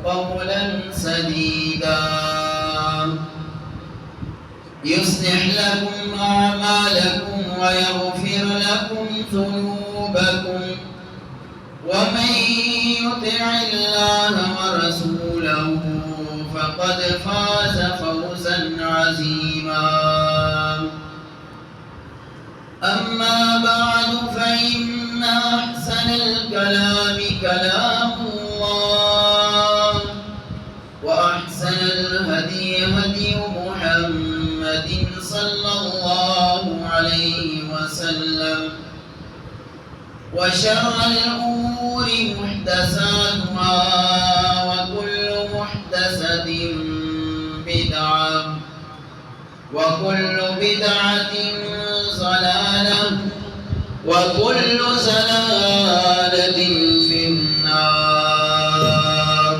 قولا سديدا يصلح لكم أعمالكم ويغفر لكم ذنوبكم ومن يطع الله ورسوله فقد فاز فوزا عظيما أما بعد فإن أحسن الكلام كلام الله وأحسن الهدي هدي محمد صلى الله عليه وسلم وشر الأمور محدثاتها وكل محدثة بدعة وكل بدعة ضلالة وكل ضلالة في النار.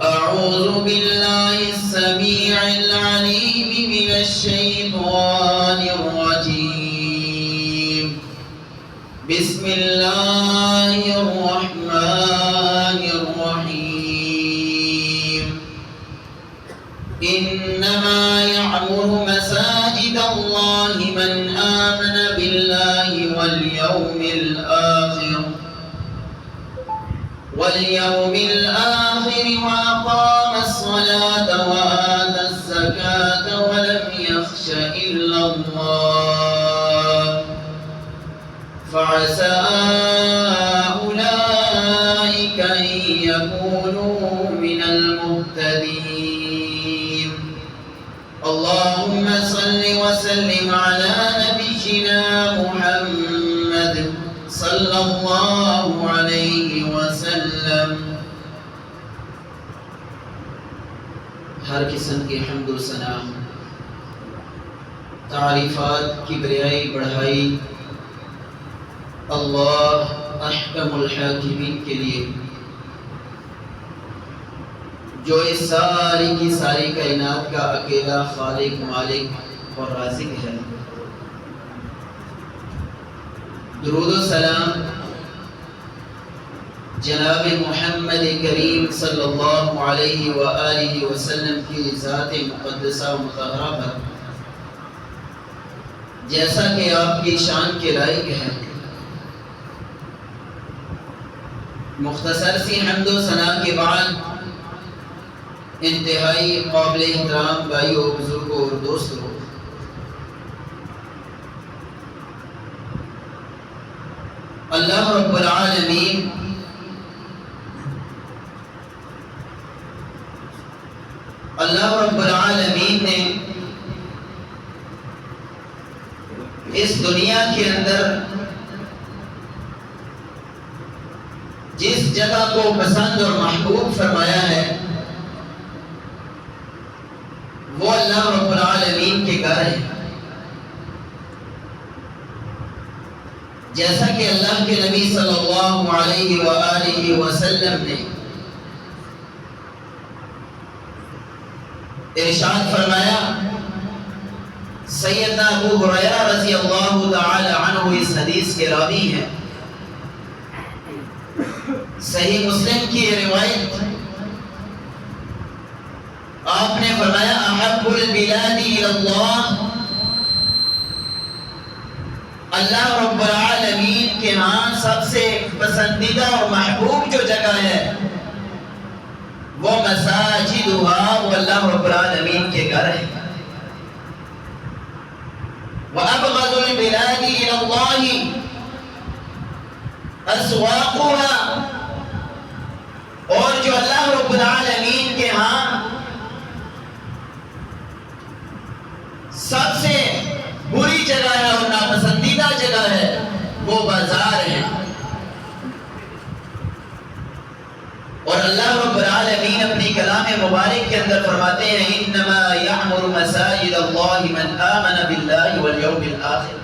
أعوذ بالله السميع العليم من الشيطان الرجيم. بسم الله الرحمن الرحيم. إنما يعمر مساجد الله من آمن بالله واليوم الآخر وأقام الصلاة وآتى الزكاة ولم يخش إلا الله فعسى أولئك أن يكونوا من المهتدين. اللهم صل وسلم على نبينا محمد صلی اللہ علیہ وسلم. ہر قسم کی حمد و ثنا تعریفات کی بڑائی بڑھائی اللہ احکم الحاکمین کے لیے جو اس ساری کی ساری کائنات کا اکیلا خالق مالک اور رازق ہے. درود و سلام جناب محمد کریم صلی اللہ علیہ وآلہ وسلم کی ذات مقدسہ و مطہرہ پر جیسا کہ آپ کی شان کے لائق ہے. مختصر سی حمد و ثنا کے بعد انتہائی قابل احترام بھائیو بزرگوں اور دوستوں، اللہ رب العالمین نے اس دنیا کے اندر جس جگہ کو پسند اور محبوب فرمایا ہے وہ اللہ رب العالمین کے گھر ہے. جیسا کہ اللہ کے نبی صلی اللہ علیہ وآلہ وسلم نے ارشاد فرمایا، سیدنا ابو ہریرہ رضی اللہ تعالی عنہ اس حدیث کے راوی ہیں. صحیح مسلم کی یہ روایت، آپ نے فرمایا احب البلاد الی اللہ، اللہ رب العالمین کے ہاں سب سے پسندیدہ اور محبوب جو جگہ ہے وہ مساجدها، وہ اللہ رب العالمین کے گھر ہے. وَأَبْغَضُ الْبِلَادِ إِلَى اللَّهِ أَسْوَاقُهَا، اور جو اللہ رب العالمین کے ہاں سب سے بری جگہ ہے اور ناپسندیدہ جگہ ہے وہ بازار ہے. اور اللہ رب العالمین اپنی کلام مبارک کے اندر فرماتے ہیں انما یعمر مساجد اللہ من آمن باللہ والیوم الآخر،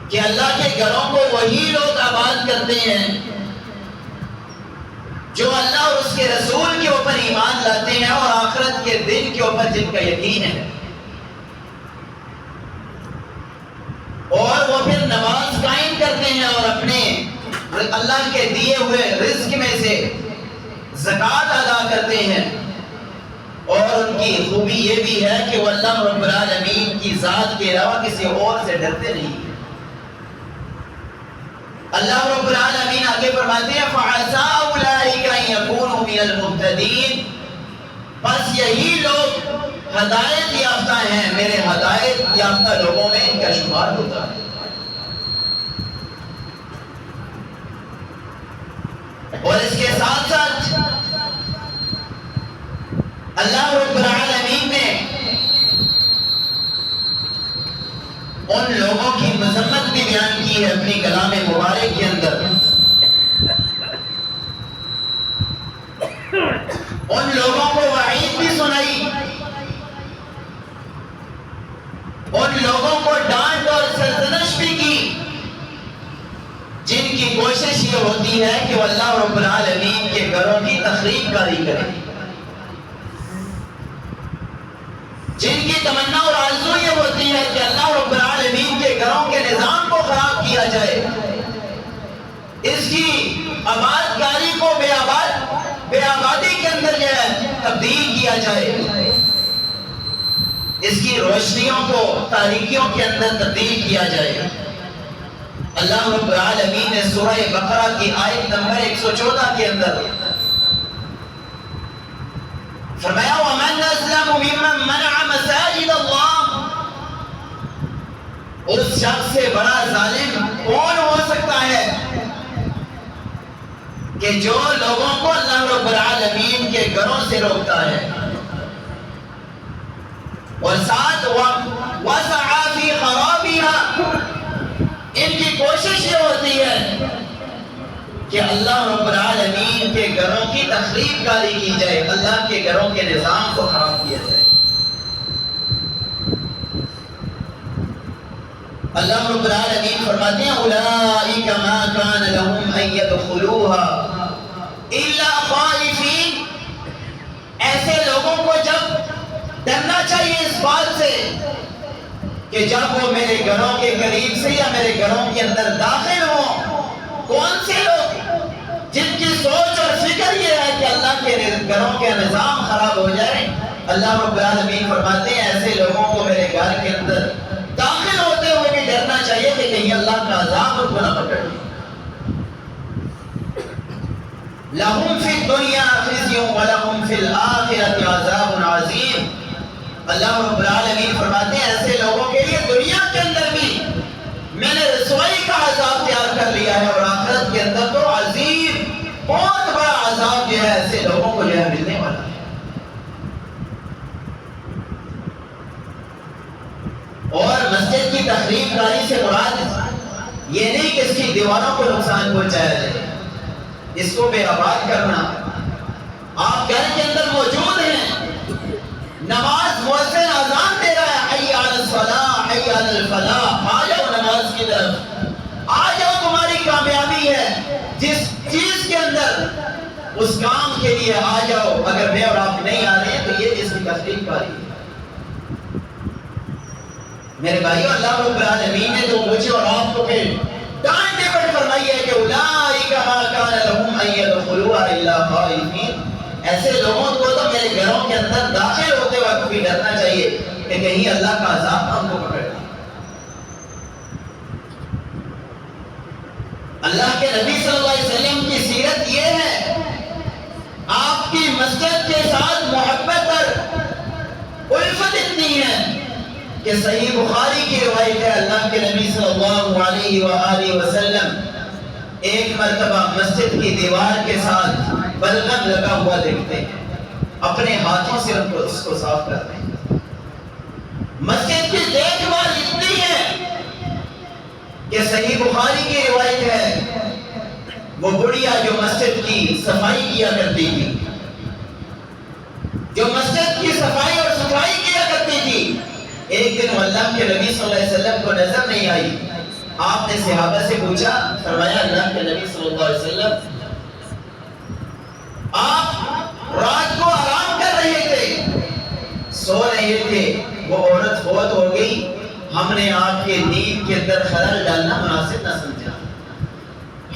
کہ اللہ کے گھروں کو وہی لوگ آباد کرتے ہیں جو اللہ اور اس کے رسول کے اوپر ایمان لاتے ہیں اور آخرت کے دن کے اوپر جن کا یقین ہے. اور وہ پھر نماز قائم کرتے ہیں اور اپنے اللہ کے دیے ہوئے رزق میں سے زکوٰۃ ادا کرتے ہیں، اور ان کی خوبی یہ بھی ہے کہ وہ اللہ رب العالمین کی ذات کے علاوہ کسی اور سے ڈرتے نہیں۔ اللہ رب العالمین آگے فرماتے ہیں فَعَسَىٰ أُولَٰئِكَ أَن يَكُونُوا مِنَ الْمُهْتَدِينَ، بس یہی لوگ ہدایت یافتہ ہیں، میرے ہدایت یافتہ لوگوں میں ان کا شمار ہوتا ہے۔ اور اس کے ساتھ ساتھ اللہ رب العالمین نے ان لوگوں کی مذمت بھی بیان کی ہے اپنی کلام مبارک کے اندر۔ ان لوگوں کو وعید بھی سنائی، ان لوگوں کو ڈانٹ اور سرزنش بھی کی جن کی کوشش یہ ہوتی ہے کہ وہ اللہ رب العالمین کے گھروں کی تخریب کاری کریں، جن کی تمنا اور آرزو یہ ہوتی ہے کہ اللہ رب العالمین کے گھروں کے نظام کو خراب کیا جائے، اس کی آباد کاری کو بے آبادی کے اندر جو ہے تبدیل کیا جائے، اس کی روشنیوں کو تاریکیوں کے اندر تبدیل کیا جائے۔ اللہ رب العالمین نے سورہ بقرہ کی آیت نمبر 114 کے اندر فرمایا وَمَنْ أَظْلَمُ مِمَّنْ مَنَعَ مَسَاجِدَ اللَّهِ، اس شخص سے بڑا ظالم کون ہو سکتا ہے کہ جو لوگوں کو اللہ رب العالمین کے گھروں سے روکتا ہے، اور ساتھ وَسَعَى فِي خَرَابِهَا، ان کی کوشش یہ ہوتی ہے کہ اللہ رب العالمین کے گھروں کی تخریب کاری کی جائے، اللہ کے گھروں کے نظام کو خراب کیا جائے۔ اللہ رب العالمین فرماتے ہیں اولئک ما کان لهم ان يدخلوها الا خائفین، ایسے لوگوں کو جب ڈرنا چاہیے اس بات سے کہ جب وہ میرے گھروں کے قریب سے یا میرے گھروں کے اندر داخل ہوں، کون سے لوگ جن کی سوچ اور فکر یہ ہے کہ اللہ کے گھروں کے نظام خراب ہو جائے، اللہ رب العالمین فرماتے ہیں ایسے لوگوں کو میرے گھر کے اندر داخل ہوتے ہوئے بھی ڈرنا چاہیے کہ کہیں اللہ کا عذاب ان کو نہ پکڑ لے۔ لَهُمْ فِي الدُّنْيَا خِزْيٌ وَلَهُمْ فِي الْآخِرَةِ عَذَابٌ عَظِيمٌ، اللہ رب العالمین فرماتے ہیں ایسے لوگوں کے لیے دنیا کے اندر بھی میں نے رسوائی کا عذاب تیار کر لیا ہے، اور آخرت کے اندر تو عظیم بہت بڑا عذاب جو ہے ایسے لوگوں کو جو ہے ملنے والا ہے۔ اور مسجد کی تخریب کاری سے مراد یہ نہیں کہ اس کی دیواروں کو نقصان پہنچایا جائے، اس کو بے آباد کرنا۔ آپ گھر کے اندر موجود ہیں، نماز مؤذن اذان دے رہا ہے حی علی الصلاح حی علی الفلاح، آ جاؤ نماز کی طرف، آ جاؤ تمہاری کامیابی ہے، جس چیز کے اندر اس کام کے لیے آ جاؤ، اگر میں اور آپ نہیں آ رہے ہیں تو یہ اس کی تخریب کاری ہے۔ میرے بھائیو، اللہ رب العالمین نے تو مجھے اور آپ کو پھر ڈانٹ ڈپٹ فرمائی ہے کہ اولئک ما کان لهم ان يدخلوها الا خائفین، ایسے لوگوں کو تو میرے گھروں کے اندر داخل ہوتے وقت بھی ڈرنا چاہیے کہ کہیں اللہ کا عذاب ہم کو پکڑ لے۔ اللہ کے نبی صلی اللہ علیہ وسلم کی سیرت یہ ہے، آپ کی مسجد کے ساتھ محبت اور الفت اتنی ہے کہ صحیح بخاری کی روایت ہے، اللہ کے نبی صلی اللہ علیہ وآلہ وسلم ایک مرتبہ مسجد کی دیوار کے ساتھ بلغم لگا ہوا دیکھتے ہیں، اپنے ہاتھوں سے اس کو صاف کرتے ہیں۔ مسجد کی دیکھ بھال اتنی ہے کہ صحیح بخاری کی روایت ہے، وہ بڑھیا جو مسجد کی صفائی کیا کرتی تھی، جو مسجد کی صفائی اور ستھرائی کیا کرتی تھی، ایک دن اللہ کے نبی صلی اللہ علیہ وسلم کو نظر نہیں آئی۔ آپ نے صحابہ سے پوچھا، فرمایا اللہ کے نبی صلی اللہ علیہ وسلم آپ رات کو آرام کر رہے تھے، سو رہے تھے، وہ عورت فوت ہو گئی، ہم نے آپ کے نیند کے اندر خلل ڈالنا مناسب نہ سمجھا،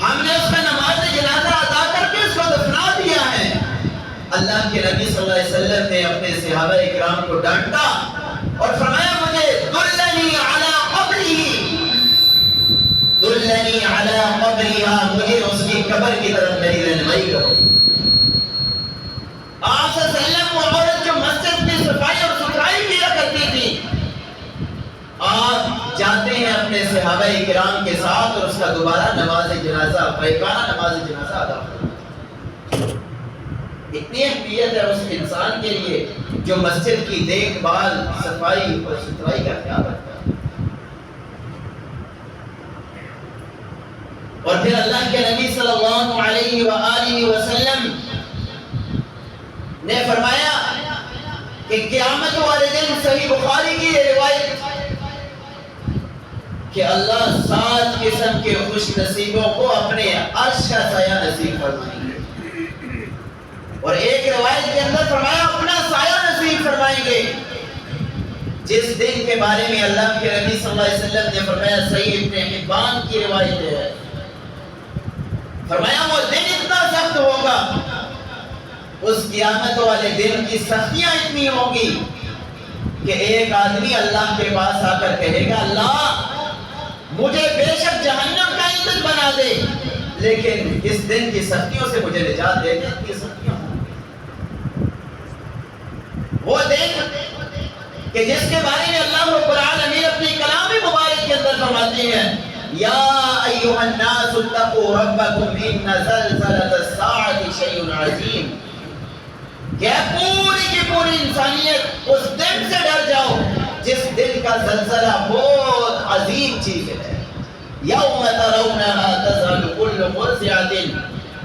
ہم نے اس کا اللہ کے نبی صلی اللہ علیہ وسلم نے اپنے صحابہ اکرام کو ڈانٹا اور فرمایا مجھے دلنی علی قبری، دلنی علی قبریہا، مجھے اس کی قبر کی طرف میری رہنمائی کرو۔ آپ صلی اللہ علیہ وسلم وہ عورت جو مسجد میں صفائی اور ستھرائی کیا کرتی تھی، آپ جاتے ہیں اپنے صحابہ کرام کے ساتھ اور اس کا دوبارہ نماز جنازہ، بیکارہ نماز جنازہ ادا کرتے ہیں۔ اتنی اہمیت ہے اس انسان کے لیے جو مسجد کی دیکھ بھال، صفائی اور ستھرائی کا خیال رکھتا ہے۔ اور پھر اللہ کے نبی صلی اللہ علیہ وآلہ وسلم نے فرمایا کہ قیامت والے دن، صحیح بخاری کی یہ روایت، کہ اللہ 7 قسم کے خوش نصیبوں کو اپنے عرش کا سایہ نصیب فرمائیں گے، اور ایک روایت کے اندر فرمایا اپنا سایہ نصیب فرمائیں گے۔ جس دن کے بارے میں اللہ کے نبی صلی اللہ علیہ وسلم نے فرمایا، صحیح ابن حبان کی روایت ہے، فرمایا وہ دن اتنا سخت ہوگا، اس قیامت والے دن کی سختیاں اتنی ہوں گی کہ ایک آدمی اللہ کے پاس آ کر کہے گا اللہ مجھے بے شک جہنم کا ایندھن بنا دے، لیکن اس دن کی سختیوں سے مجھے نجات دے دے۔ اتنی سختیاں ہوں گی وہ دن کہ جس کے بارے میں اللہ رب العالمین اپنی کلام مبارک کے اندر فرماتے ہیں، یا ایھا الناس اتقوا ربکم ان زلزلۃ الساعۃ شیء عظیم، کہ پوری کی پوری انسانیت اس دن سے ڈر جاؤ جس دن کا زلزلہ بہت عظیم چیز ہے۔ یوم ترونها تذهل كل مرضعۃ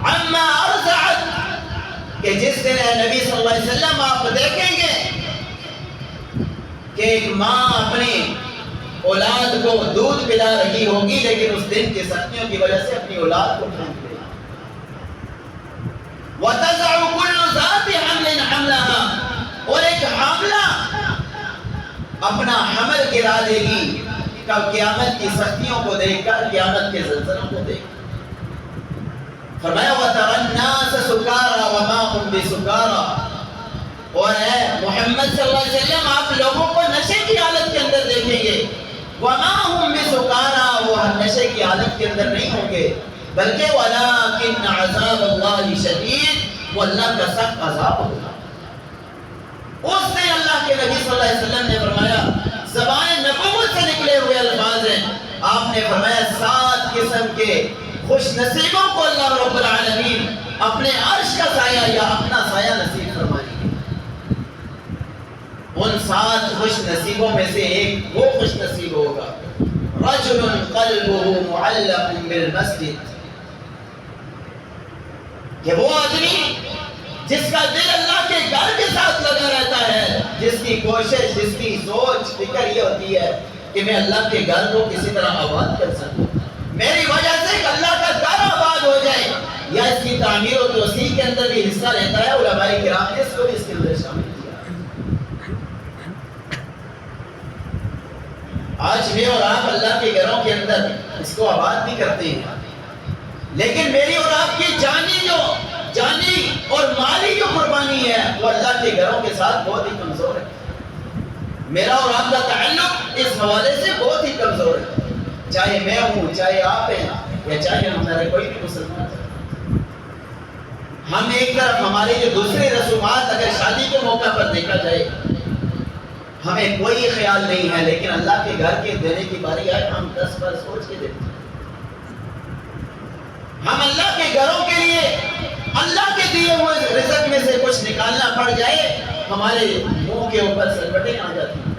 عما ارضعت، کہ جس دن اے نبی صلی اللہ علیہ وسلم آپ دیکھیں گے کہ ایک ماں اپنی اولاد کو دودھ پلا رہی ہوگی، لیکن اس دن کی سختیوں کی وجہ سے اپنی اولاد کو پھینک دے گی۔ وَتَضَعُ كُلُّ ذَاتِ حَمْلٍ حَمْلَهَا، اور ایک حاملہ اپنا حمل گرا دے گی کب قیامت کی سختیوں کو دیکھ کر، قیامت کے زلزلوں کو دیکھ کر۔ فرمایا وَتَرَى النَّاسَ سُكَارَىٰ وَمَا هُمْ بِسُكَارَىٰ، اور اے محمد صلی اللہ علیہ وسلم آپ لوگوں کو نشے کی حالت کے اندر دیکھیں گے، وَمَا هُمْ بِسُكَارَىٰ، وہ نشے کی حالت کے اندر نہیں ہوں گے، بلکہ وَلَٰكِنَّ عَذَابَ اللَّهِ شَدِيدٌ، وہ اللہ کا سخت عذاب ہوگا۔ اس دن اللہ کے نبی صلی اللہ علیہ وسلم نے فرمایا، زبان نبوت سے نکلے ہوئے الفاظ ہیں، آپ نے فرمایا 7 قسم کے خوش نصیبوں کو اللہ رب العالمین اپنے عرش کا سایہ یا اپنا سایہ نصیب فرمائیں گے۔ ان 7 خوش نصیبوں میں سے ایک وہ خوش نصیب ہوگا، رجل قلبه معلق بالمسجد، کہ وہ آدمی جس کا دل اللہ کے گھر کے ساتھ لگا رہتا ہے، جس کی کوشش، جس کی سوچ فکر یہ ہوتی ہے کہ میں اللہ کے گھر کو کسی طرح آباد کر سکوں، میری وجہ سے اللہ کا گھر آباد ہو جائے، یا اس کی تعمیر و توسیع کے اندر بھی حصہ رہتا ہے۔ علماء کرام نے اس کو بھی اس کے اندر شامل کیا۔ آج میں اور آپ اللہ کے گھروں کے اندر اس کو آباد بھی کرتے ہیں، لیکن میری اور آپ کی جانی اور مالی جو قربانی ہے وہ اللہ کے گھروں کے ساتھ بہت ہی کمزور ہے۔ میرا اور آپ کا تعلق اس حوالے سے بہت ہی کمزور ہے، چاہے میں ہوں، چاہے آپ ہیں، یا چاہے ہمارے کوئی بھی مسلمان ہے۔ ہم ایک طرف ہماری جو دوسری رسومات اگر شادی کے موقع پر دیکھا جائے ہمیں کوئی خیال نہیں ہے، لیکن اللہ کے گھر کے دینے کی باری آئے ہم 10 بار سوچ کے دیتے ہیں۔ ہم اللہ کے گھروں کے لیے اللہ کے دیے ہوئے رزق میں سے کچھ نکالنا پڑ جائے، ہمارے منہ کے اوپر سلوٹیں آ جاتی ہیں،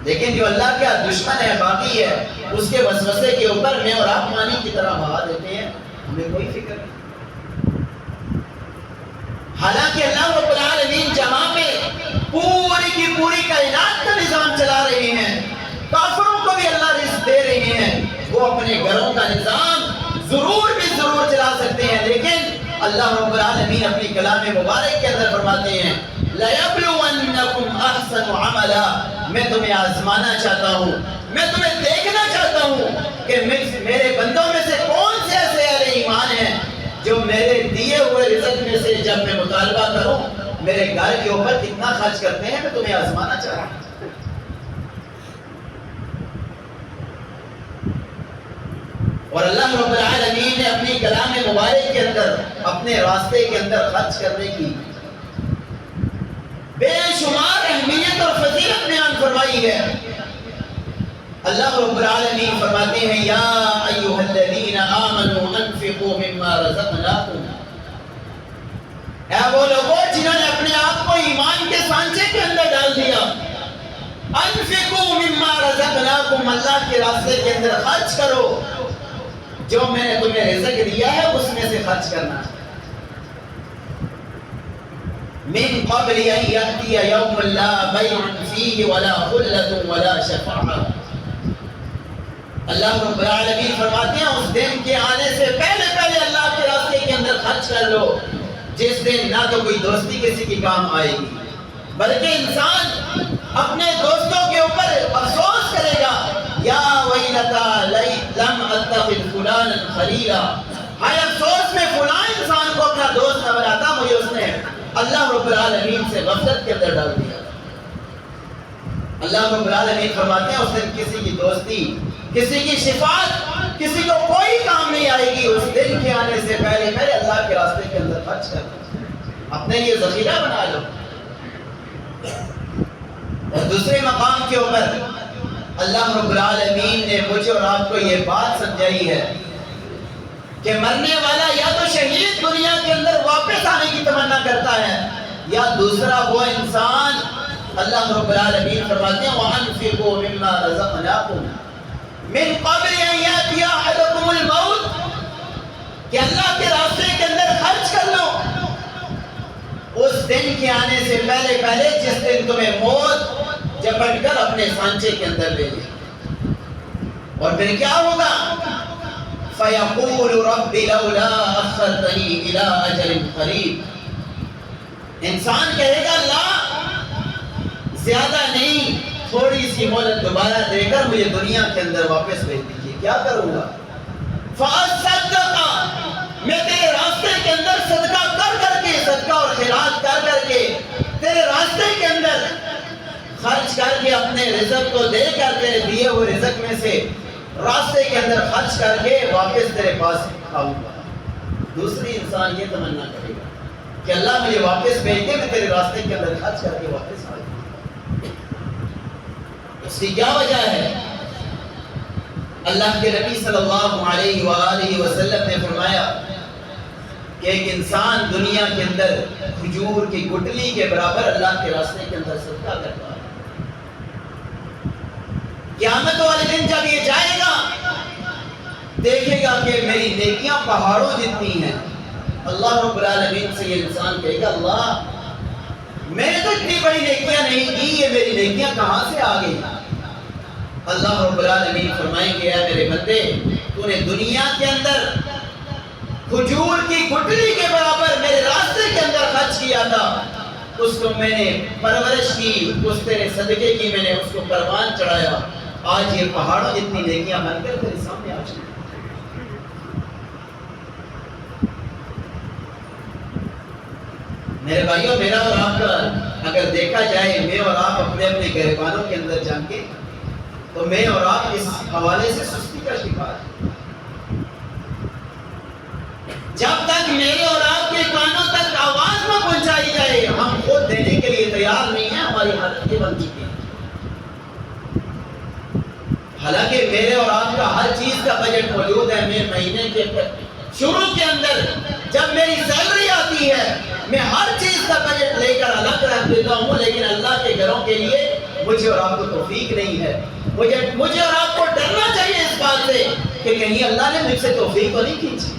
لیکن جو اللہ کا دشمن ہے، باغی ہے، اس کے وسوسے کے اوپر میں اور آپ پانی کی طرح بہا دیتے ہیں، ہمیں کوئی فکر نہیں۔ حالانکہ اللہ رب العالمین جہاں پہ پوری کی پوری کائنات کا نظام چلا رہے ہیں، کافروں کو بھی اللہ رزق دے رہے ہیں، وہ اپنے گھروں کا نظام ضرور چلا سکتے ہیں، لیکن اللہ رب العالمین اپنی کلام مبارک کے اندر فرماتے ہیں لَيَبْلُوَنَّكُمْ أَحْسَنُ عَمَلًا، میں تمہیں آزمانا چاہتا ہوں، میں تمہیں دیکھنا چاہتا ہوں کہ میرے بندوں میں سے کون سے ایسے اہل ایمان ہیں جو میرے دیے ہوئے رزق میں سے جب میں مطالبہ کروں میرے گھر کے اوپر کتنا خرچ کرتے ہیں، میں تمہیں آزمانا چاہ رہا ہوں۔ اور اللہ رب العالمین نے اپنی کلام مبارک کے اندر اپنے راستے کے اندر خرچ کرنے کی بے شمار اہمیت اور فضیلت بیان فرمائی ہے۔ اللہ رب العالمین فرماتے ہیں یا ایھا الذین آمنوا انفقوا مما رزقناکم، اے وہ لوگوں جنہوں نے اپنے آپ کو ایمان کے سانچے کے اندر ڈال دیا، انفقوا مما رزقناکم، اللہ کے راستے کے اندر خرچ کرو، جو میں نے تمہیں رزق دیا ہے اس میں سے خرچ کرنا۔ من قبل ان یأتی یوم لا بیع فیہ ولا خلۃ ولا شفاعۃ، اللہ رب العالمین فرماتے ہیں اس دن کے آنے سے پہلے پہلے اللہ کے راستے کے اندر خرچ کر لو، جس دن نہ تو کوئی دوستی کسی کی کام آئے گی، بلکہ انسان اپنے دوستوں کے اوپر افسوس کرے گا، یا ویلتی لم اتخذ فلانا خلیلا، ہائے افسوس میں فلاں انسان کو اپنا دوست نہ بناتا، مجھے اس نے اللہ رب العالمین سے غفلت کے اندر ڈال دیا۔ اللہ رب العالمین فرماتے ہیں اس دن کسی کی دوستی، کسی کی شفاعت، کسی کو کوئی کام نہیں آئے گی، اس دن کے آنے سے پہلے پہلے اللہ کے راستے کے اندر خرچ کر دو، اپنے لیے ذخیرہ بنا لو۔ اور دوسرے مقام کے اوپر اللہ رب العالمین نے مجھے اور آپ کو یہ بات سمجھائی ہے کہ مرنے والا یا تو شہید دنیا کے اندر واپس آنے کی تمنا کرتا ہے، یا دوسرا وہ انسان، اللہ رب العالمین فرماتے ہیں وَأَنفِقُوا مِمَّا رَزَقْنَاكُمْ مِن قَبْلِ أَن يَأْتِيَ أَحَدَكُمُ الْمَوْتُ، کہ اللہ کے راستے کے اندر خرچ کر لو اس دن کے آنے سے پہلے پہلے جس دن تمہیں موت جپٹ کر اپنے سانچے کے اندر لے لے۔ اور پھر کیا ہوگا؟ فَيَقُولُ رَبِّ لَوْلَا أَخَّرْتَنِي إِلَىٰ أَجَلٍ قَرِيبٍ، انسان کہے گا اللہ زیادہ نہیں، تھوڑی سی مہلت دوبارہ دے کر مجھے دنیا کے اندر واپس بھیج دیجیے، کیا کروں گا؟ فَأَصَّدَّقَ، میں تیرے راستے کے اندر صدقہ کر کے، صدقہ اور خیرات کر کے تیرے راستے کے اندر خرچ کر کے اپنے رزق کو دے کر تیرے دیے ہوئے رزق میں سے راستے کے اندر خرچ کر کے واپس تیرے پاس آؤں گا۔ دوسری انسان یہ تمنا کرے گا کہ اللہ مجھے واپس بھیج دے، میں تیرے راستے کے اندر خرچ کر کے واپس آ جاؤں۔ اس کی کیا وجہ ہے؟ اللہ کے نبی صلی اللہ علیہ وآلہ وسلم نے فرمایا کہ ایک انسان دنیا کے اندر کھجور کی گٹلی کے برابر اللہ کے راستے کے اندر صدقہ کرتا ہے، قیامت والے دن جب یہ جائے گا دیکھے گا کہ میری نیکیاں پہاڑوں جتنی ہیں، اللہ رب العالمین سے یہ انسان کہے گا اللہ میں نے تو اتنی بڑی نیکیاں نہیں کی، یہ میری نیکیاں کہاں سے آ گئی؟ اللہ رب العالمین فرمائیں گے اے میرے بندے، تو نے دنیا کے اندر کھجور کی گٹلی کے برابر میرے راستے کے اندر خرچ کیا تھا، اس کو میں نے پرورش کی، اس تیرے صدقے کی میں نے اس کو پروان چڑھایا، آج یہ پہاڑوں جتنی نیکیاں بن کر تیرے سامنے آ چکی۔ میرے بھائیوں، میرا اور آپ کا اگر دیکھا جائے، میں اور آپ اپنے اپنے گہربانوں کے اندر جان کے، تو میں اور آپ اس حوالے سے سستی کا شکار ہیں۔ جب تک میرے اور آپ کے کانوں تک آواز نہ پہنچائی جائے، ہم خود دینے کے لیے تیار نہیں ہیں، ہماری حالت یہ بن چکی ہے۔ حالانکہ میرے اور آپ کا ہر چیز کا بجٹ موجود ہے، میں مہینے کے شروع کے اندر جب میری سیلری آتی ہے میں ہر چیز کا بجٹ لے کر الگ رکھ دیتا ہوں، لیکن اللہ کے گھروں کے لیے مجھے اور آپ کو توفیق نہیں ہے۔ مجھے اور آپ کو ڈرنا چاہیے اس بات سے کہ کہیں اللہ نے مجھ سے توفیق تو نہیں کھینچی۔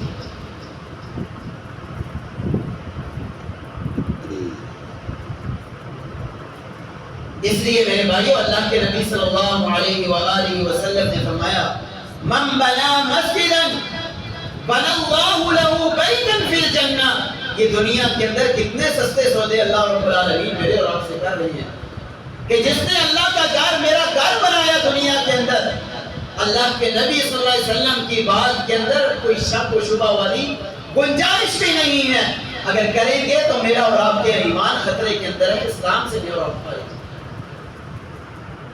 اس لیے میرے بھائیو، اللہ کے نبی صلی اللہ علیہ وآلہ وسلم نے فرمایا من بنا مسجدا بنا اللہ لہ بیتا فی الجنہ۔ یہ دنیا کے اندر کتنے سستے سودے اللہ رب العالمین میرے اور آپ سے کر رہی ہیں کہ جس نے اللہ کا گھر، میرا گھر بنایا دنیا کے اندر، اللہ کے نبی صلی اللہ علیہ وسلم کی بات کے اندر کوئی شک و شبہ والی گنجائش بھی نہیں ہے۔ اگر کریں گے تو میرا اور آپ کے ایمان خطرے کے اندر ہے، اسلام سے بھی اور آپ کا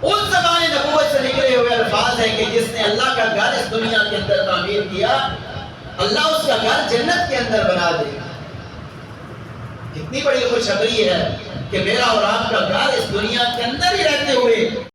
اس زمانے نبوت سے نکلے ہوئے الفاظ ہیں کہ جس نے اللہ کا گھر اس دنیا کے اندر تعمیر کیا، اللہ اس کا گھر جنت کے اندر بنا دے گا۔ کتنی بڑی خوشخبری ہے کہ میرا اور آپ کا گھر اس دنیا کے اندر ہی رہتے ہوئے